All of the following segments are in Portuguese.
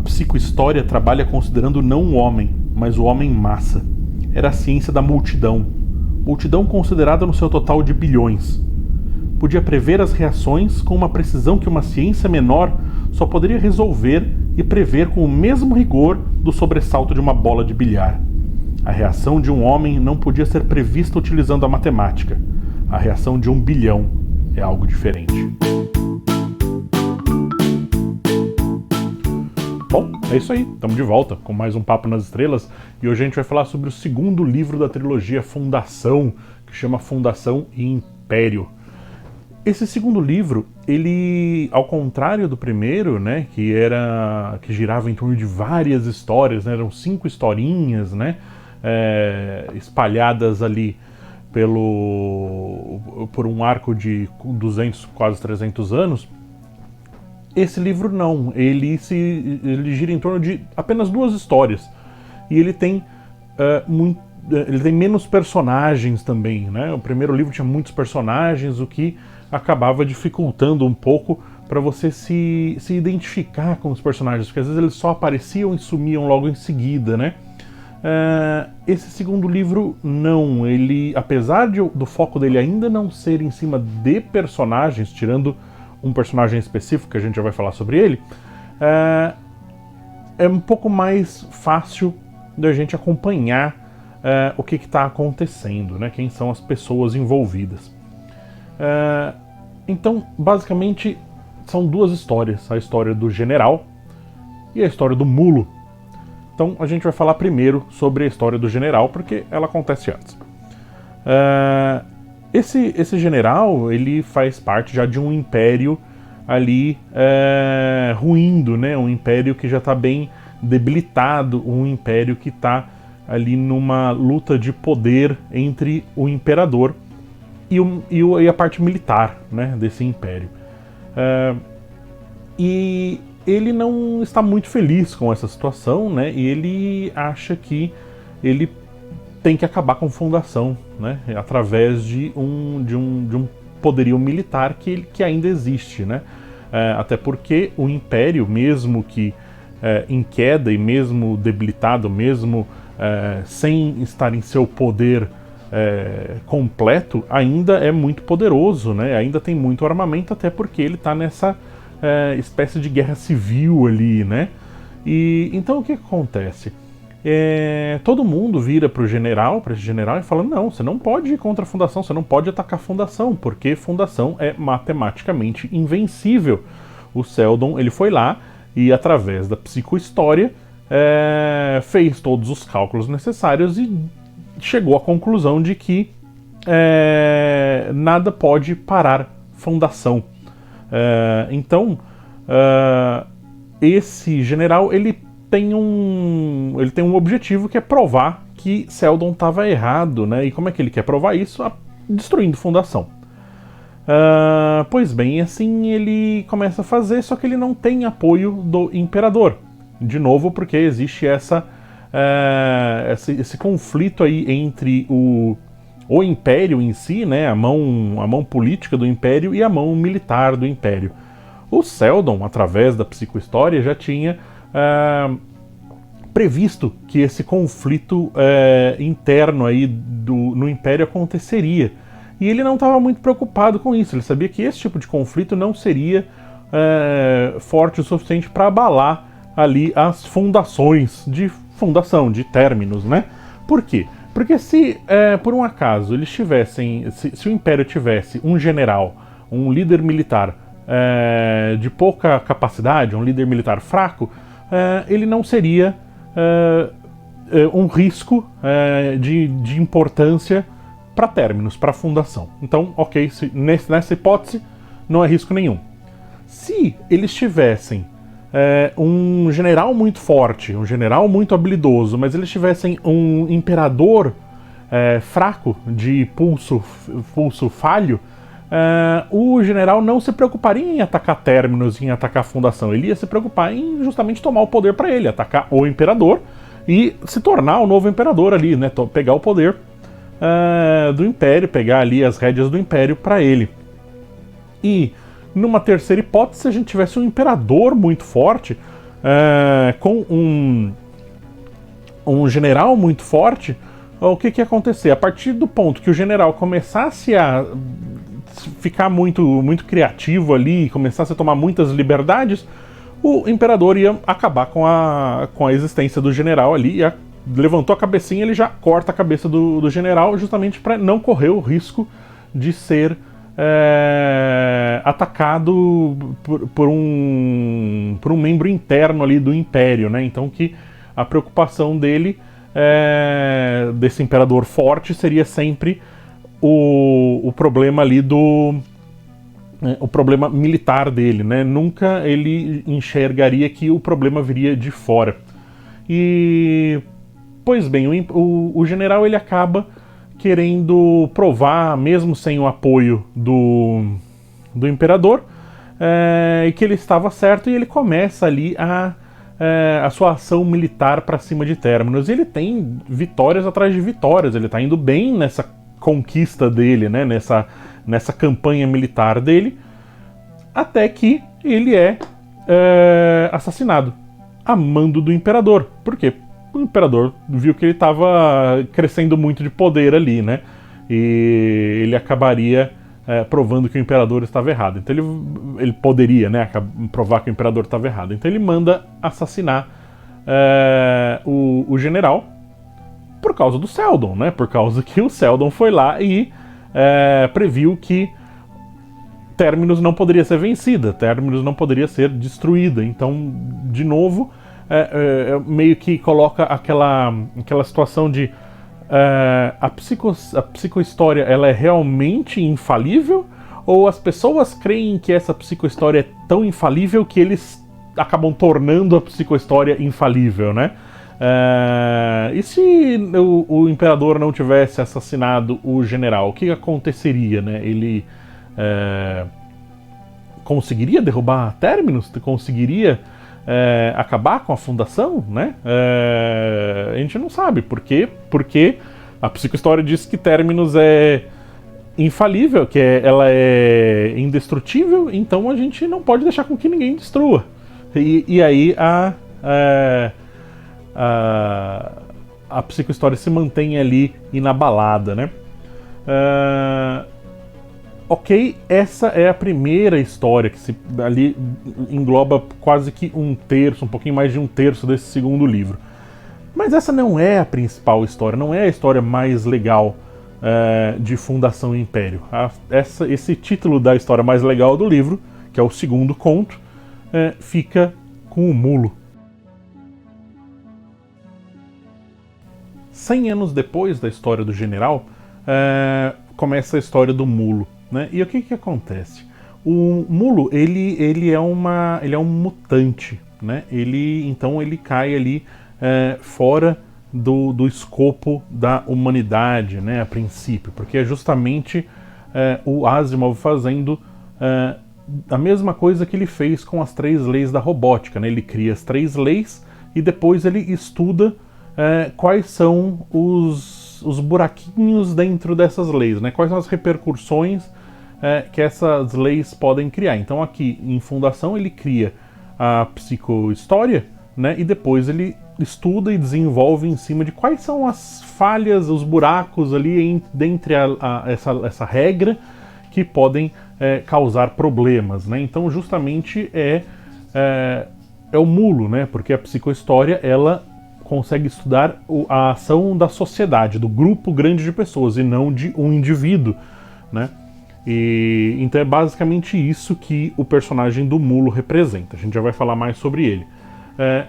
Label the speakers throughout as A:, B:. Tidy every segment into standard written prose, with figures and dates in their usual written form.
A: psicohistória trabalha considerando não o homem, mas o homem massa. Era a ciência da multidão. Multidão considerada no seu total de bilhões. Podia prever as reações com uma precisão que uma ciência menor só poderia resolver e prever com o mesmo rigor do sobressalto de uma bola de bilhar. A reação de um homem não podia ser prevista utilizando a matemática. A reação de 1 bilhão é algo diferente. Bom, é isso aí. Estamos de volta com mais um Papo nas Estrelas e hoje a gente vai falar sobre o segundo livro da trilogia Fundação, que chama Fundação e Império. Esse segundo livro, ele, ao contrário do primeiro, né, que girava em torno de várias histórias, né, eram 5 historinhas, né, espalhadas ali por um arco de 200, quase 300 anos. Esse livro não, ele gira em torno de apenas 2 histórias. E ele tem menos personagens também, né? O primeiro livro tinha muitos personagens, o que acabava dificultando um pouco para você se identificar com os personagens, porque às vezes eles só apareciam e sumiam logo em seguida, né? Esse segundo livro não, ele, apesar do foco dele ainda não ser em cima de personagens, tirando um personagem específico, que a gente já vai falar sobre ele, é um pouco mais fácil da gente acompanhar o que está acontecendo, né? Quem são as pessoas envolvidas. Então, basicamente, são 2 histórias, a história do general e a história do mulo. Então, a gente vai falar primeiro sobre a história do general, porque ela acontece antes. Esse general, ele faz parte já de um império ali ruindo, né? Um império que já está bem debilitado, um império que está ali numa luta de poder entre o imperador e a parte militar, né, desse império. E ele não está muito feliz com essa situação, né? E ele acha que ele tem que acabar com a fundação, né, através de um poderio militar que ainda existe, né? Até porque o Império, mesmo que em queda e mesmo debilitado, mesmo sem estar em seu poder completo, ainda é muito poderoso, né? Ainda tem muito armamento, até porque ele está nessa espécie de guerra civil ali, né? E então o que acontece? Todo mundo vira para esse general e fala: não, você não pode ir contra a Fundação, você não pode atacar a Fundação, porque a Fundação é matematicamente invencível. O Seldon, ele foi lá e, através da psicohistória, fez todos os cálculos necessários e chegou à conclusão de que nada pode parar Fundação. Então, esse general, ele tem um objetivo, que é provar que Seldon estava errado, né? E como é que ele quer provar isso? Destruindo Fundação. Pois bem, assim ele começa a fazer, só que ele não tem apoio do Imperador. De novo, porque existe esse conflito aí entre o Império em si, né? A mão política do Império e a mão militar do Império. O Seldon, através da psicohistória, já tinha previsto que esse conflito interno aí no Império aconteceria. E ele não estava muito preocupado com isso. Ele sabia que esse tipo de conflito não seria forte o suficiente para abalar ali as fundações de fundação, de términos, né? Por quê? Porque se por um acaso eles tivessem, se o Império tivesse um general, um líder militar de pouca capacidade, um líder militar fraco, ele não seria um risco de importância para términos, para a fundação. Então, ok, nessa hipótese não é risco nenhum. Se eles tivessem um general muito forte, um general muito habilidoso, mas eles tivessem um imperador fraco, de pulso falho, o general não se preocuparia em atacar términos, em atacar a fundação. Ele ia se preocupar em justamente tomar o poder para ele, atacar o imperador e se tornar o novo imperador ali, né? Pegar o poder do império, pegar ali as rédeas do império para ele. E numa terceira hipótese, se a gente tivesse um imperador muito forte, com um general muito forte, o que ia acontecer? A partir do ponto que o general começasse a ficar muito, muito criativo ali, começasse a tomar muitas liberdades, o imperador ia acabar com a existência do general ali, levantou a cabecinha, ele já corta a cabeça do general, justamente para não correr o risco de ser atacado por um membro interno ali do império, né? Então que a preocupação dele, desse imperador forte, seria sempre o problema ali o problema militar dele, né? Nunca ele enxergaria que o problema viria de fora. E, pois bem, o general ele acaba querendo provar, mesmo sem o apoio do imperador, e que ele estava certo, e ele começa ali a sua ação militar para cima de Terminus. E ele tem vitórias atrás de vitórias, ele está indo bem nessa conquista dele, né, nessa campanha militar dele, até que ele é assassinado a mando do imperador. Por quê? O imperador viu que ele estava crescendo muito de poder ali, né? E ele acabaria provando que o imperador estava errado. Então ele poderia, né, provar que o imperador estava errado. Então ele manda assassinar o general por causa do Seldon, né? Por causa que o Seldon foi lá e previu que Terminus não poderia ser vencida, Terminus não poderia ser destruída. Então, de novo, meio que coloca aquela situação de a psicohistória, ela é realmente infalível, ou as pessoas creem que essa psicohistória é tão infalível que eles acabam tornando a psicohistória infalível, né? E se o imperador não tivesse assassinado o general, o que aconteceria, né? Ele conseguiria derrubar Terminus? Conseguiria acabar com a fundação, né? A gente não sabe por quê, porque a psicohistória diz que Terminus é infalível, que ela é indestrutível, então a gente não pode deixar com que ninguém destrua. E aí a psicohistória se mantém ali inabalada, né? Ok, essa é a primeira história que ali engloba quase que um pouquinho mais de um terço desse segundo livro. Mas essa não é a principal história, não é a história mais legal de Fundação Império. Esse título da história mais legal do livro, que é o segundo conto, fica com o Mulo. 100 anos depois da história do general, começa a história do Mulo, né? E o que acontece? O Mulo, ele é um mutante, né? Então ele cai ali fora do escopo da humanidade, né? A princípio, porque é justamente o Asimov fazendo a mesma coisa que ele fez com as 3 leis da robótica, né? Ele cria as 3 leis e depois ele estuda quais são os buraquinhos dentro dessas leis, né? Quais são as repercussões que essas leis podem criar. Então aqui em Fundação ele cria a psicohistória, né? E depois ele estuda e desenvolve em cima de quais são as falhas, os buracos ali dentre essa regra que podem causar problemas, né? Então justamente é o Mulo, né? Porque a psicohistória ela consegue estudar a ação da sociedade, do grupo grande de pessoas, e não de um indivíduo, né? E então é basicamente isso que o personagem do Mulo representa. A gente já vai falar mais sobre ele.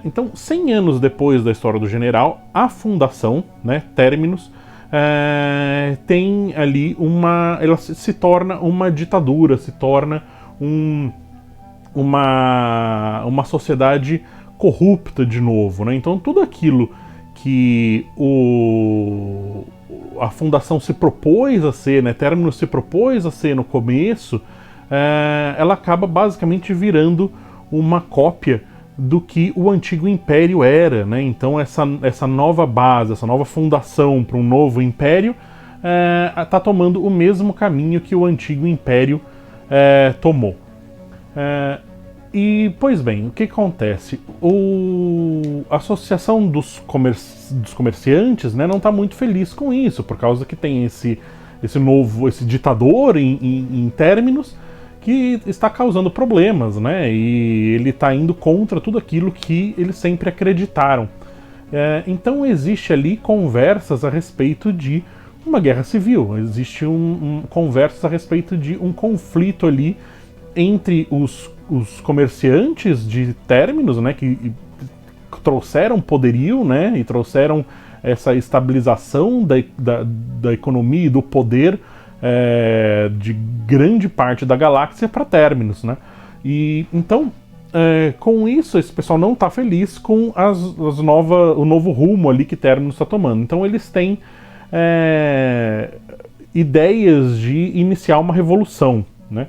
A: Então, 100 anos depois da história do general, a Fundação, né, Terminus, tem ali ela se torna uma ditadura, se torna uma sociedade corrupta de novo, né? Então tudo aquilo que a Fundação se propôs a ser, né, Terminus se propôs a ser no começo, ela acaba basicamente virando uma cópia do que o antigo Império era, né? Então essa nova base, essa nova fundação para um novo Império está tomando o mesmo caminho que o antigo Império tomou. E, pois bem, o que acontece? A Associação dos Comerciantes, né, não está muito feliz com isso, por causa que tem esse ditador em términos que está causando problemas, né? E ele está indo contra tudo aquilo que eles sempre acreditaram. Então existe ali conversas a respeito de uma guerra civil, existe conversas a respeito de um conflito ali entre os comerciantes de términos, né, que trouxeram poderio, né, e trouxeram essa estabilização da economia e do poder de grande parte da galáxia para términos, né? E então, com isso, esse pessoal não está feliz com o novo rumo ali que términos está tomando. Então eles têm ideias de iniciar uma revolução, né?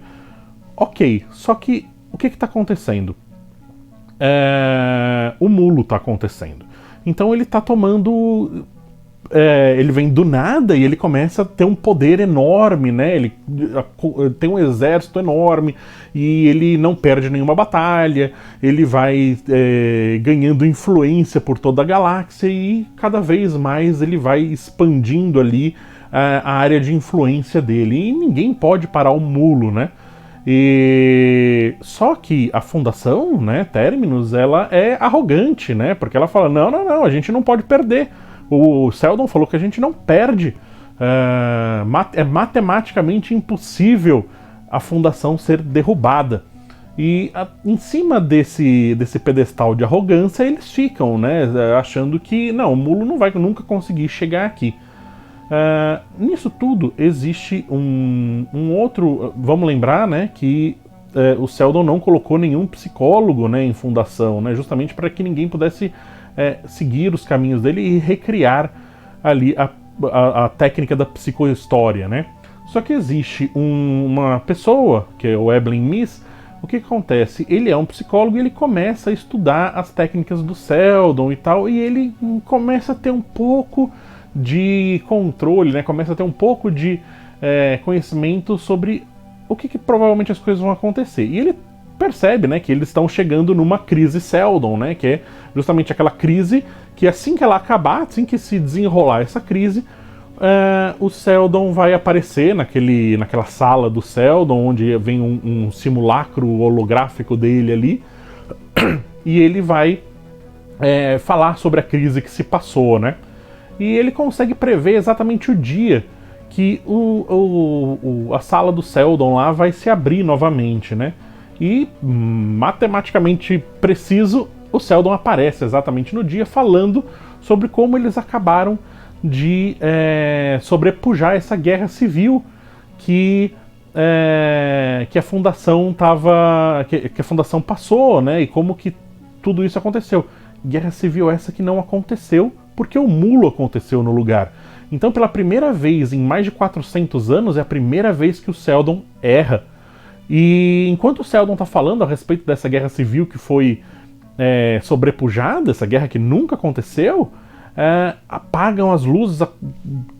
A: Ok, só que o que está acontecendo? O mulo está acontecendo. Então ele está tomando... ele vem do nada e ele começa a ter um poder enorme, né? Ele tem um exército enorme e ele não perde nenhuma batalha. Ele vai ganhando influência por toda a galáxia e cada vez mais ele vai expandindo ali a área de influência dele. E ninguém pode parar o mulo, né? E só que a fundação, né, Terminus, ela é arrogante, né? Porque ela fala, não, a gente não pode perder. O Seldon falou que a gente não perde. É matematicamente impossível a fundação ser derrubada. E em cima desse pedestal de arrogância eles ficam, né, achando que não, o mulo não vai nunca conseguir chegar aqui. Nisso tudo existe um outro... Vamos lembrar, né, que o Seldon não colocou nenhum psicólogo, né, em fundação, né, justamente para que ninguém pudesse seguir os caminhos dele e recriar ali a técnica da psicohistória, né. Só que existe uma pessoa, que é o Eblin Miss. O que acontece? Ele é um psicólogo e ele começa a estudar as técnicas do Seldon e tal, e ele começa a ter um pouco de controle, né? Começa a ter um pouco de conhecimento sobre o que provavelmente as coisas vão acontecer. E ele percebe, né, que eles estão chegando numa crise Seldon, né, que é justamente aquela crise que assim que ela acabar, assim que se desenrolar essa crise, o Seldon vai aparecer naquela sala do Seldon, onde vem um simulacro holográfico dele ali, e ele vai falar sobre a crise que se passou, né? E ele consegue prever exatamente o dia que a sala do Seldon lá vai se abrir novamente, né? E, matematicamente preciso, o Seldon aparece exatamente no dia falando sobre como eles acabaram de sobrepujar essa guerra civil que a fundação que a fundação passou, né? E como que tudo isso aconteceu. Guerra civil essa que não aconteceu porque o mulo aconteceu no lugar. Então, pela primeira vez em mais de 400 anos, é a primeira vez que o Seldon erra. E enquanto o Seldon está falando a respeito dessa guerra civil que foi sobrepujada, essa guerra que nunca aconteceu, apagam as luzes,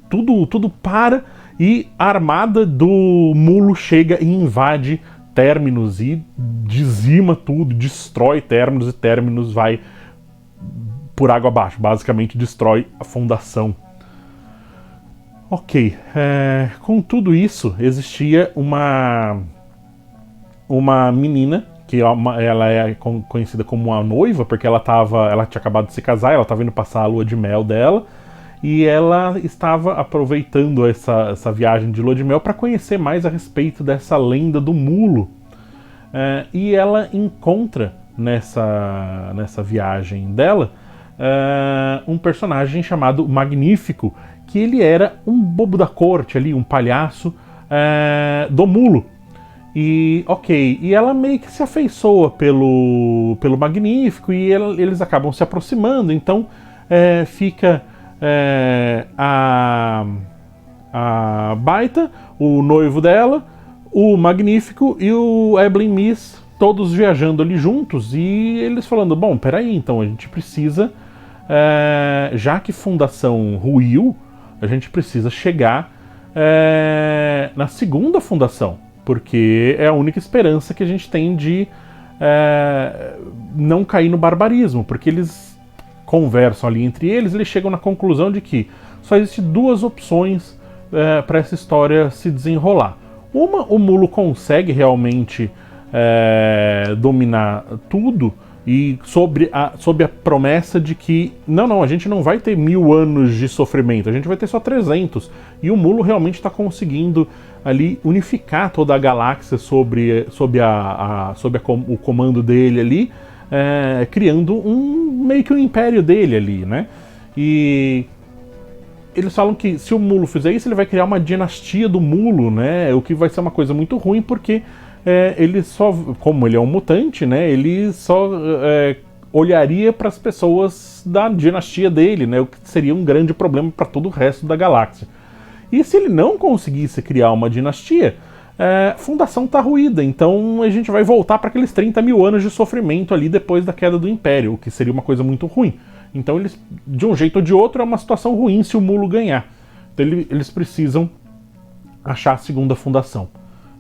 A: tudo para, e a armada do mulo chega e invade Terminus e dizima tudo, destrói Terminus, e Terminus vai por água abaixo, basicamente destrói a fundação. Ok, com tudo isso existia uma menina que ela é conhecida como a noiva, porque ela tinha acabado de se casar, ela estava indo passar a lua de mel dela, e ela estava aproveitando essa viagem de lua de mel para conhecer mais a respeito dessa lenda do mulo. E ela encontra nessa viagem dela um personagem chamado Magnífico, que ele era um bobo da corte ali, um palhaço do mulo. E ela meio que se afeiçoa pelo Magnífico e eles acabam se aproximando, então fica a Baita, o noivo dela, o Magnífico e o Eblin Miss, todos viajando ali juntos, e eles falando, bom, peraí, então a gente precisa, já que fundação ruiu, a gente precisa chegar na segunda fundação, porque é a única esperança que a gente tem de não cair no barbarismo, porque eles conversam ali entre eles, eles chegam na conclusão de que só existem duas opções para essa história se desenrolar. Uma, o mulo consegue realmente dominar tudo, e sob a promessa de que a gente não vai ter 1000 anos de sofrimento, a gente vai ter só 300. E o mulo realmente está conseguindo ali unificar toda a galáxia sob o comando dele ali, criando meio que um império dele ali, né? E eles falam que se o mulo fizer isso, ele vai criar uma dinastia do mulo, né? O que vai ser uma coisa muito ruim, porque ele só, como ele é um mutante, né? Ele só olharia para as pessoas da dinastia dele, né? O que seria um grande problema para todo o resto da galáxia. E se ele não conseguisse criar uma dinastia, a fundação tá ruída. Então a gente vai voltar para aqueles 30 mil anos de sofrimento ali depois da queda do Império, o que seria uma coisa muito ruim. Então eles, de um jeito ou de outro, é uma situação ruim se o mulo ganhar. Então eles precisam achar a segunda fundação.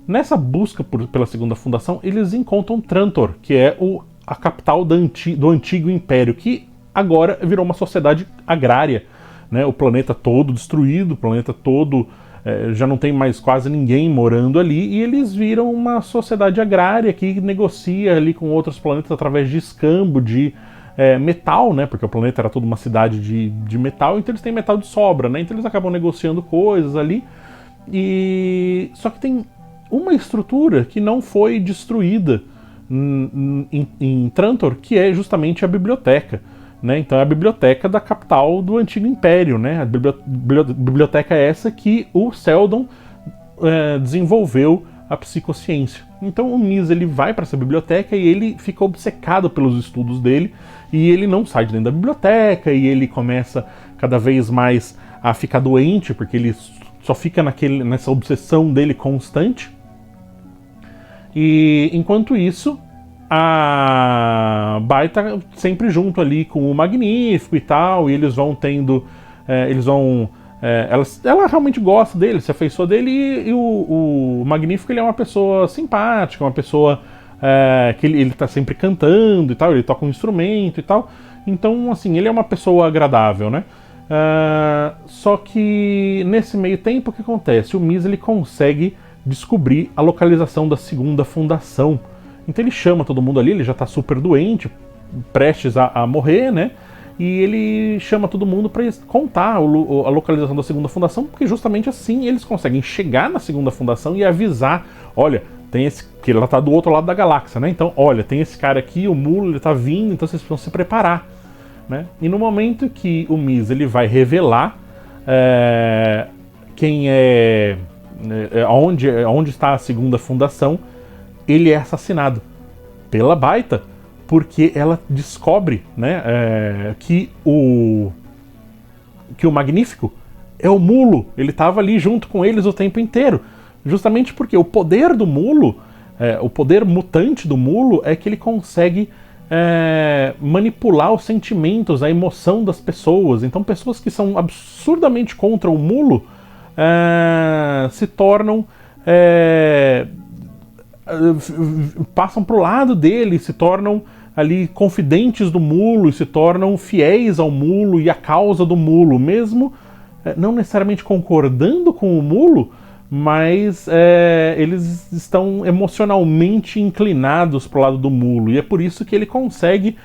A: Nessa busca pela segunda fundação, eles encontram Trantor, que é a capital do antigo Império, que agora virou uma sociedade agrária, né? O planeta todo destruído, o planeta todo já não tem mais quase ninguém morando ali, e eles viram uma sociedade agrária que negocia ali com outros planetas através de escambo de metal, né? Porque o planeta era toda uma cidade de metal, então eles têm metal de sobra, né? Então eles acabam negociando coisas ali. Só que tem uma estrutura que não foi destruída em Trantor, que é justamente a biblioteca, né? Então é a biblioteca da capital do antigo Império, né? A biblioteca é essa que o Seldon desenvolveu a psicociência. Então o Nis, ele vai para essa biblioteca e ele fica obcecado pelos estudos dele, e ele não sai de dentro da biblioteca, e ele começa cada vez mais a ficar doente, porque ele só fica nessa obsessão dele constante. E enquanto isso, a Bai tá sempre junto ali com o Magnífico e tal, e eles vão tendo... ela realmente gosta dele, se afeiçoa dele, e o Magnífico, ele é uma pessoa simpática, uma pessoa que ele tá sempre cantando e tal, ele toca um instrumento e tal. Então, assim, ele é uma pessoa agradável, né? Só que nesse meio tempo, o que acontece? O Nis, ele consegue descobrir a localização da segunda fundação. Então ele chama todo mundo ali, ele já tá super doente, prestes a morrer, né? E ele chama todo mundo para contar a localização da segunda fundação, porque justamente assim eles conseguem chegar na segunda fundação e avisar: olha, tem esse, que ela tá do outro lado da galáxia, né? Então, olha, tem esse cara aqui, o mulo, ele tá vindo, então vocês precisam se preparar, né? E no momento que o Nis, ele vai revelar quem onde está a segunda fundação, ele é assassinado pela Baita, porque ela descobre, né, que o Magnífico é o mulo. Ele estava ali junto com eles o tempo inteiro, justamente porque o poder do mulo, o poder mutante do mulo, é que ele consegue manipular os sentimentos, a emoção das pessoas. Então pessoas que são absurdamente contra o mulo se tornam passam pro lado dele, se tornam ali confidentes do mulo, e se tornam fiéis ao mulo e à causa do mulo, mesmo não necessariamente concordando com o mulo, mas eles estão emocionalmente inclinados pro lado do mulo, e é por isso que ele consegue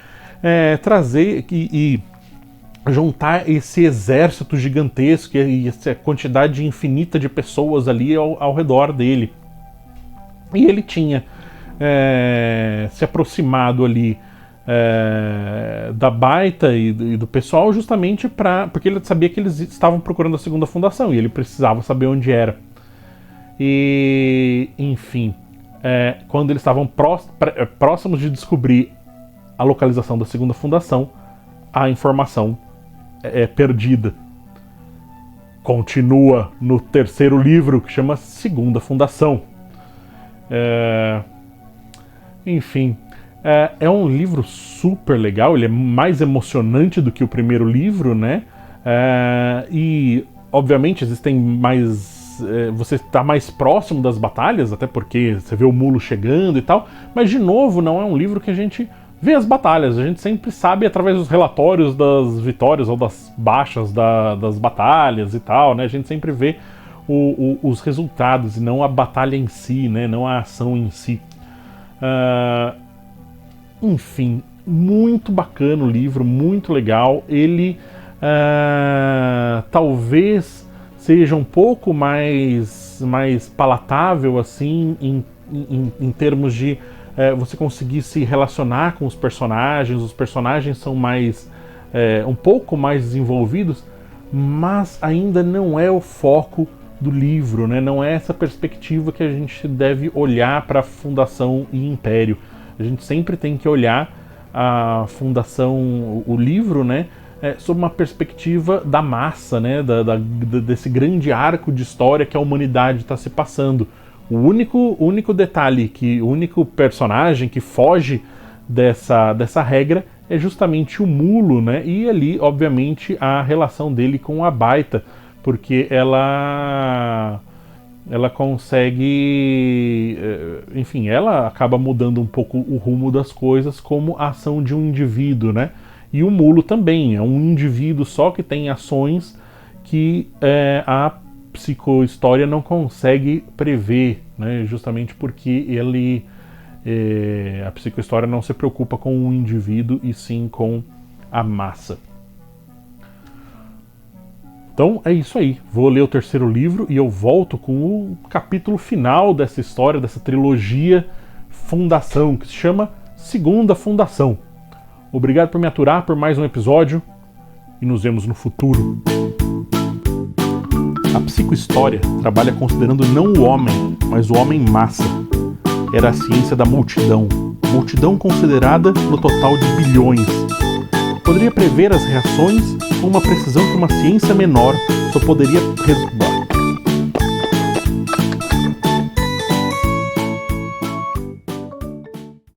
A: trazer e juntar esse exército gigantesco e essa quantidade infinita de pessoas ali ao redor dele. E ele tinha se aproximado ali da Baita e do pessoal justamente porque ele sabia que eles estavam procurando a segunda fundação e ele precisava saber onde era. E, enfim, quando eles estavam próximos de descobrir a localização da segunda fundação, a informação perdida. Continua no terceiro livro, que chama Segunda Fundação. Enfim, é um livro super legal, ele é mais emocionante do que o primeiro livro, né? E, obviamente, existem mais você está mais próximo das batalhas, até porque você vê o mulo chegando e tal, mas de novo não é um livro que a gente vê as batalhas, a gente sempre sabe através dos relatórios das vitórias ou das baixas das batalhas e tal, né? A gente sempre vê os resultados e não a batalha em si, né? Não a ação em si. Enfim, muito bacana o livro, muito legal. Ele talvez seja um pouco mais palatável assim em termos de você conseguir se relacionar com os personagens são mais um pouco mais desenvolvidos, mas ainda não é o foco do livro, né? Não é essa perspectiva que a gente deve olhar para a Fundação e Império. A gente sempre tem que olhar a Fundação, o livro, né? Sob uma perspectiva da massa, né? Desse grande arco de história que a humanidade está se passando. O único detalhe, o único personagem que foge dessa regra é justamente o mulo, né? E ali, obviamente, a relação dele com a Baita, porque ela consegue, enfim, ela acaba mudando um pouco o rumo das coisas como a ação de um indivíduo, né? E o mulo também é um indivíduo só que tem ações que a psicohistória não consegue prever, né? Justamente porque a psicohistória não se preocupa com o indivíduo e sim com a massa. Então é isso aí, vou ler o terceiro livro e eu volto com o capítulo final dessa história, dessa trilogia Fundação, que se chama Segunda Fundação. Obrigado por me aturar por mais um episódio e nos vemos no futuro. A psicohistória trabalha considerando não o homem, mas o homem massa. Era a ciência da multidão considerada no total de bilhões. Poderia prever as reações com uma precisão que uma ciência menor só poderia